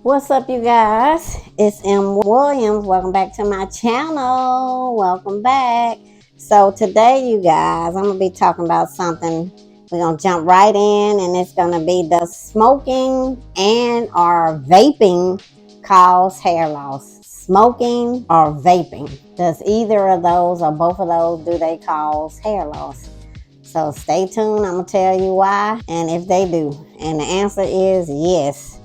What's up, you guys? It's M. Williams. Welcome back to my channel. Welcome back. So today, you guys, I'm going to be talking about something. We're going to jump right in, and it's going to be the smoking and or vaping cause hair loss. Smoking or vaping. Does either of those or both of those, do they cause hair loss? So stay tuned. I'm going to tell you why and if they do. And the answer is yes.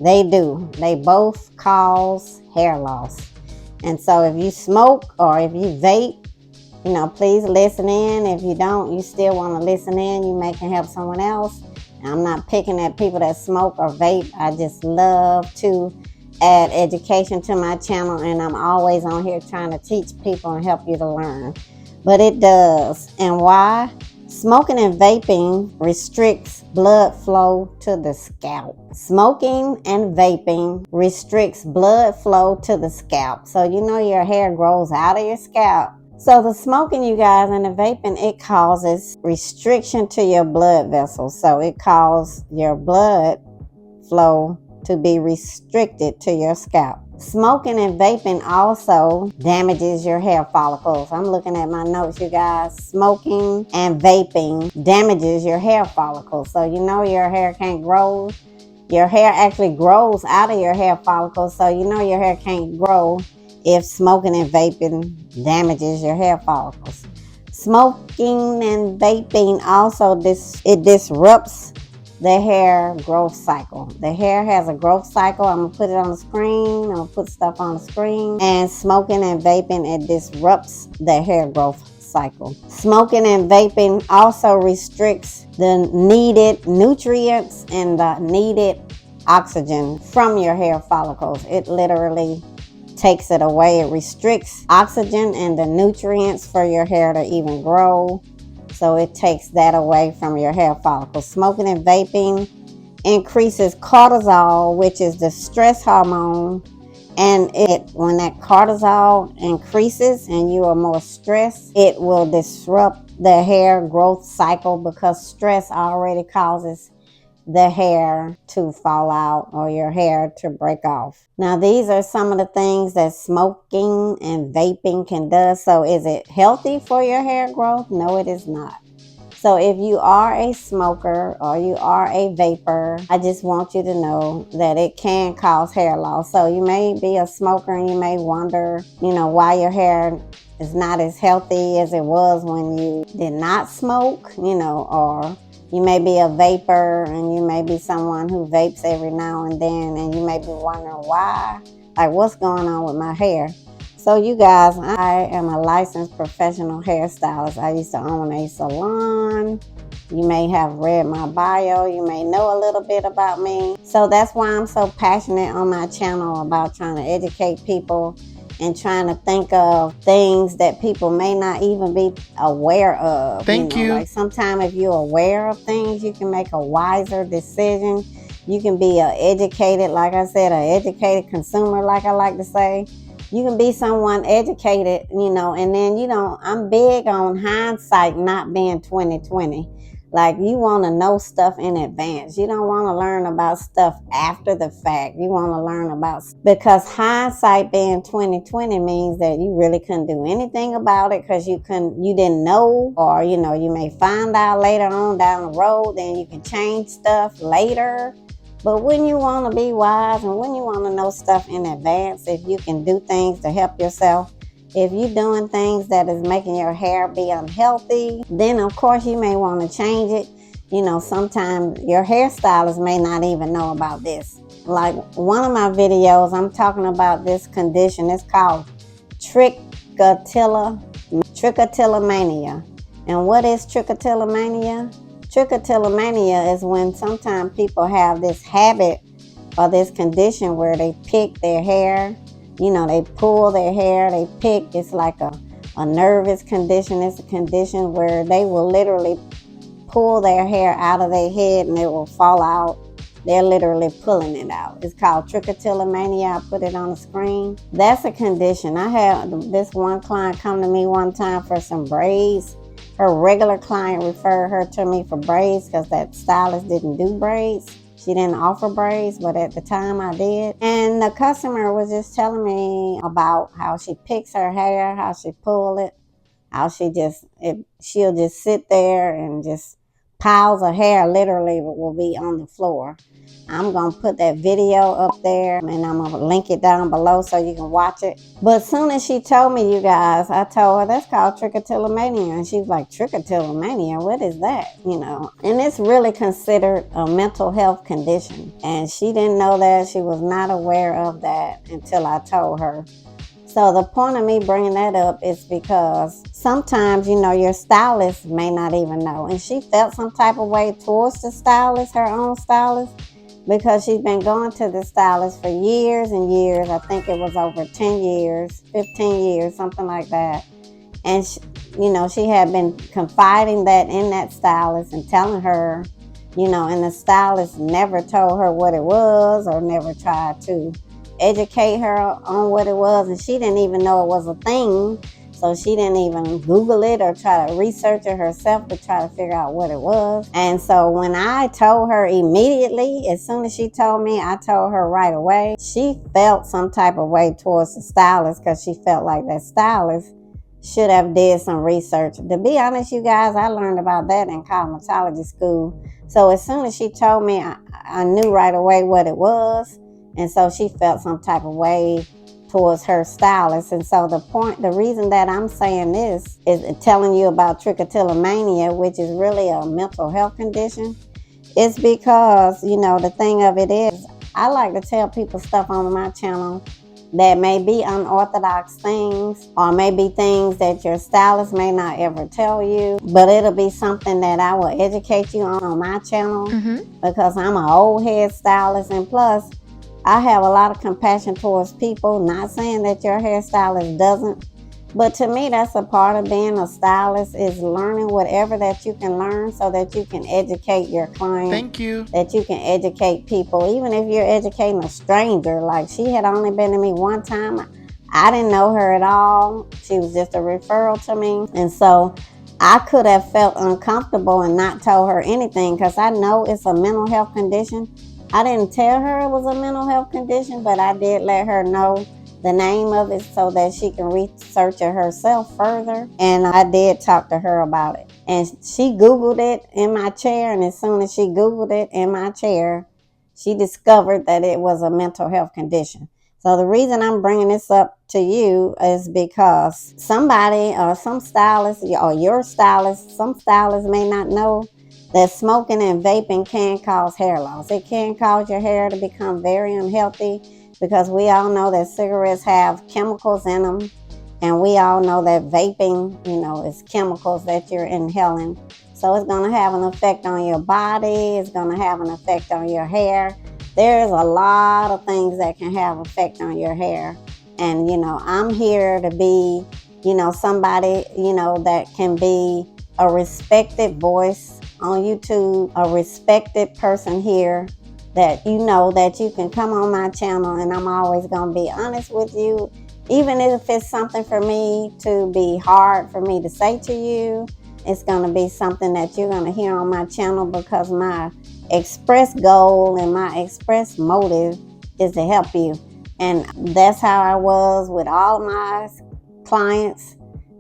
They do. They both cause hair loss. And so if you smoke or if you vape, please listen in. If you don't, you still want to listen in. You may can help someone else. And I'm not picking at people that smoke or vape. I just love to add education to my channel. And I'm always on here trying to teach people and help you to learn. But it does. And why? Smoking and vaping restricts blood flow to the scalp. Smoking and vaping restricts blood flow to the scalp. So your hair grows out of your scalp. So the smoking, you guys, and the vaping, it causes restriction to your blood vessels. So it causes your blood flow to be restricted to your scalp. Smoking and vaping also damages your hair follicles. I'm looking at my notes, you guys. Smoking and vaping damages your hair follicles. So your hair can't grow. Your hair actually grows out of your hair follicles. So your hair can't grow if smoking and vaping damages your hair follicles. Smoking and vaping also disrupts the hair growth cycle. The hair has a growth cycle. I'm going to put it on the screen. I'm going to put stuff on the screen. And smoking and vaping, it disrupts the hair growth cycle. Smoking and vaping also restricts the needed nutrients and the needed oxygen from your hair follicles. It literally takes it away. It restricts oxygen and the nutrients for your hair to even grow. So it takes that away from your hair follicles. Smoking and vaping increases cortisol, which is the stress hormone. And when that cortisol increases and you are more stressed, it will disrupt the hair growth cycle because stress already causes the hair to fall out or your hair to break off. Now, these are some of the things that smoking and vaping can do. So is it healthy for your hair growth? No, it is not. So if you are a smoker or you are a vapor, I just want you to know that it can cause hair loss. So you may be a smoker and you may wonder, why your hair is not as healthy as it was when you did not smoke, or you may be a vapor and you may be someone who vapes every now and then, and you may be wondering why, like what's going on with my hair. So you guys, I am a licensed professional hairstylist. I used to own a salon. You may have read my bio. You may know a little bit about me. So that's why I'm so passionate on my channel about trying to educate people and trying to think of things that people may not even be aware of. Thank you. Like sometimes if you're aware of things, you can make a wiser decision. You can be an educated, like I said, an educated consumer, like I like to say. You can be someone educated, and then, I'm big on hindsight not being 20/20. Like you want to know stuff in advance. You don't want to learn about stuff after the fact. You want to learn because hindsight being 20/20 means that you really couldn't do anything about it because you didn't know, or, you may find out later on down the road, then you can change stuff later. But when you want to be wise and when you want to know stuff in advance, if you can do things to help yourself, if you're doing things that is making your hair be unhealthy, then of course you may want to change it. Sometimes your hairstylist may not even know about this. Like one of my videos, I'm talking about this condition. It's called Trichotillomania. And what is Trichotillomania? Trichotillomania is when sometimes people have this habit or this condition where they pick their hair. They pull their hair, they pick. It's like a nervous condition. It's a condition where they will literally pull their hair out of their head and it will fall out. They're literally pulling it out. It's called Trichotillomania. I put it on the screen. That's a condition. I had this one client come to me one time for some braids. her regular client referred her to me for braids because that stylist didn't do braids. She didn't offer braids, but at the time I did. And the customer was just telling me about how she picks her hair, how she pull it, how she'll just sit there and just piles of hair literally will be on the floor. I'm going to put that video up there and I'm going to link it down below so you can watch it. But as soon as she told me, you guys, I told her that's called Trichotillomania. And she was like, Trichotillomania? What is that? You know, and it's really considered a mental health condition. And she didn't know that. She was not aware of that until I told her. So the point of me bringing that up is because sometimes, you know, your stylist may not even know. And she felt some type of way towards the stylist, her own stylist, because she's been going to the stylist for years and years. I think it was over 10 years, 15 years, something like that. And, she had been confiding that in that stylist and telling her, and the stylist never told her what it was or never tried to educate her on what it was, and she didn't even know it was a thing, so she didn't even Google it or try to research it herself to try to figure out what it was. And so when I told her immediately, as soon as she told me, I told her right away. She felt some type of way towards the stylist because she felt like that stylist should have did some research. To be honest, you guys, I learned about that in cosmetology school. So as soon as she told me, I knew right away what it was. And so she felt some type of way towards her stylist. And so the reason that I'm saying this is telling you about trichotillomania, which is really a mental health condition, is because, the thing of it is, I like to tell people stuff on my channel that may be unorthodox things or maybe things that your stylist may not ever tell you, but it'll be something that I will educate you on my channel because I'm an old head stylist, and plus, I have a lot of compassion towards people, not saying that your hairstylist doesn't, but to me, that's a part of being a stylist, is learning whatever that you can learn so that you can educate your client. Thank you. That you can educate people, even if you're educating a stranger. Like, she had only been to me one time. I didn't know her at all. She was just a referral to me. And so I could have felt uncomfortable and not told her anything because I know it's a mental health condition. I didn't tell her it was a mental health condition, but I did let her know the name of it so that she can research it herself further. And I did talk to her about it. And she Googled it in my chair. And as soon as she Googled it in my chair, she discovered that it was a mental health condition. So the reason I'm bringing this up to you is because somebody or some stylist or your stylist, some stylists may not know that smoking and vaping can cause hair loss. It can cause your hair to become very unhealthy because we all know that cigarettes have chemicals in them. And we all know that vaping, is chemicals that you're inhaling. So it's going to have an effect on your body. It's going to have an effect on your hair. There's a lot of things that can have effect on your hair. And, I'm here to be, somebody, that can be a respected voice on YouTube, a respected person here that that you can come on my channel and I'm always going to be honest with you. Even if it's something for me to be hard for me to say to you, it's going to be something that you're going to hear on my channel because my express goal and my express motive is to help you. And that's how I was with all my clients.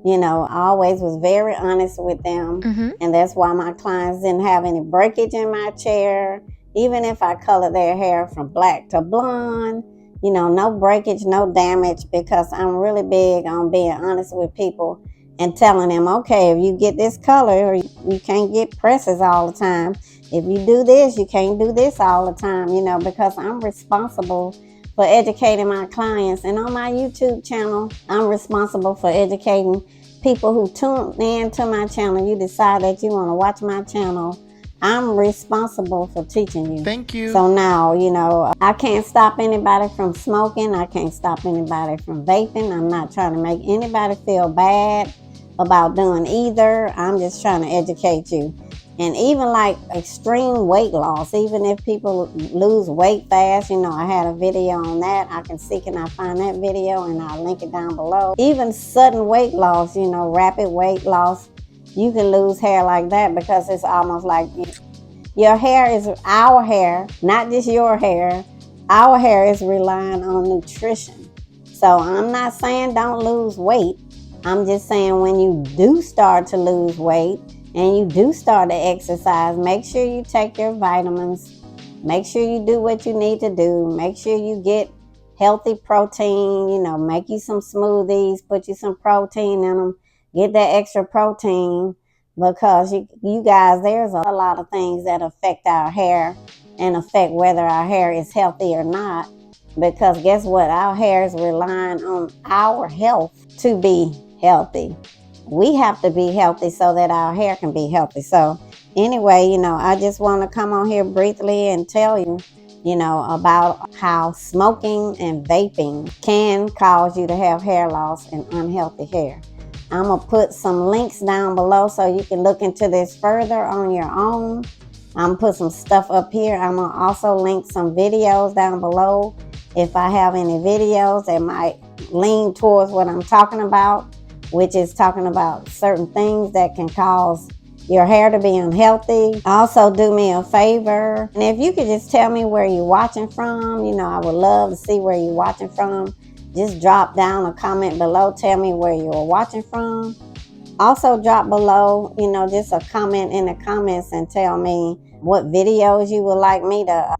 I always was very honest with them. And that's why my clients didn't have any breakage in my chair. Even if I color their hair from black to blonde, no breakage, no damage, because I'm really big on being honest with people and telling them, okay, if you get this color, you can't get presses all the time. If you do this, you can't do this all the time, because I'm responsible for educating my clients. And on my YouTube channel, I'm responsible for educating people who tune in to my channel. You decide that you want to watch my channel, I'm responsible for teaching you. Thank you. So now, I can't stop anybody from smoking. I can't stop anybody from vaping. I'm not trying to make anybody feel bad about doing either. I'm just trying to educate you. And even like extreme weight loss, even if people lose weight fast, I had a video on that. I can see, can I find that video, and I'll link it down below. Even sudden weight loss, rapid weight loss, you can lose hair like that, because it's almost like your hair is our hair, not just your hair. Our hair is relying on nutrition. So I'm not saying don't lose weight. I'm just saying when you do start to lose weight and you do start to exercise, make sure you take your vitamins. Make sure you do what you need to do. Make sure you get healthy protein, make you some smoothies, put you some protein in them, get that extra protein, because you guys, there's a lot of things that affect our hair and affect whether our hair is healthy or not. Because guess what? Our hair is relying on our health to be healthy. We have to be healthy so that our hair can be healthy. So anyway, I just want to come on here briefly and tell you, about how smoking and vaping can cause you to have hair loss and unhealthy hair. I'm going to put some links down below so you can look into this further on your own. I'm going to put some stuff up here. I'm going to also link some videos down below if I have any videos that might lean towards what I'm talking about, which is talking about certain things that can cause your hair to be unhealthy. Also, do me a favor, and if you could just tell me where you're watching from, I would love to see where you're watching from. Just drop down a comment below, tell me where you're watching from. Also drop below, just a comment in the comments and tell me what videos you would like me to,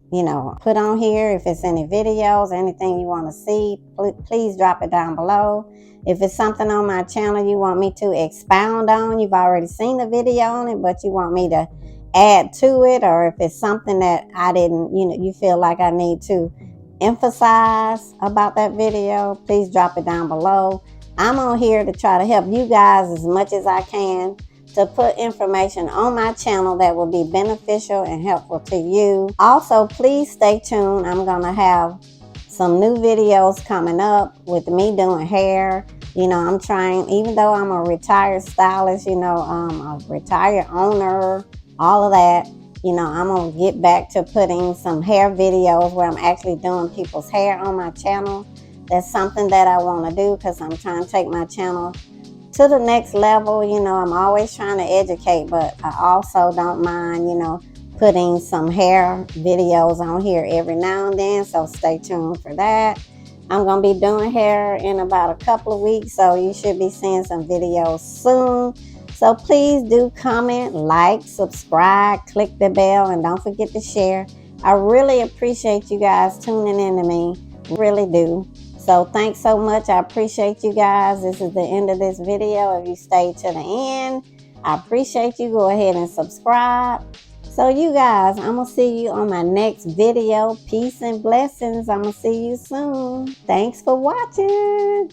put on here. If it's any videos, anything you want to see, please drop it down below. If it's something on my channel you want me to expound on, you've already seen the video on it, but you want me to add to it, or if it's something that I didn't, you feel like I need to emphasize about that video, please drop it down below. I'm on here to try to help you guys as much as I can to put information on my channel that will be beneficial and helpful to you. Also, please stay tuned. I'm going to have some new videos coming up with me doing hair. I'm trying, even though I'm a retired stylist, a retired owner, all of that, I'm going to get back to putting some hair videos where I'm actually doing people's hair on my channel. That's something that I want to do, because I'm trying to take my channel to the next level. I'm always trying to educate, but I also don't mind, putting some hair videos on here every now and then. So stay tuned for that. I'm going to be doing hair in about a couple of weeks, so you should be seeing some videos soon. So please do comment, like, subscribe, click the bell, and don't forget to share. I really appreciate you guys tuning in to me. Really do. So thanks so much. I appreciate you guys. This is the end of this video. If you stayed to the end, I appreciate you. Go ahead and subscribe. So you guys, I'm going to see you on my next video. Peace and blessings. I'm going to see you soon. Thanks for watching.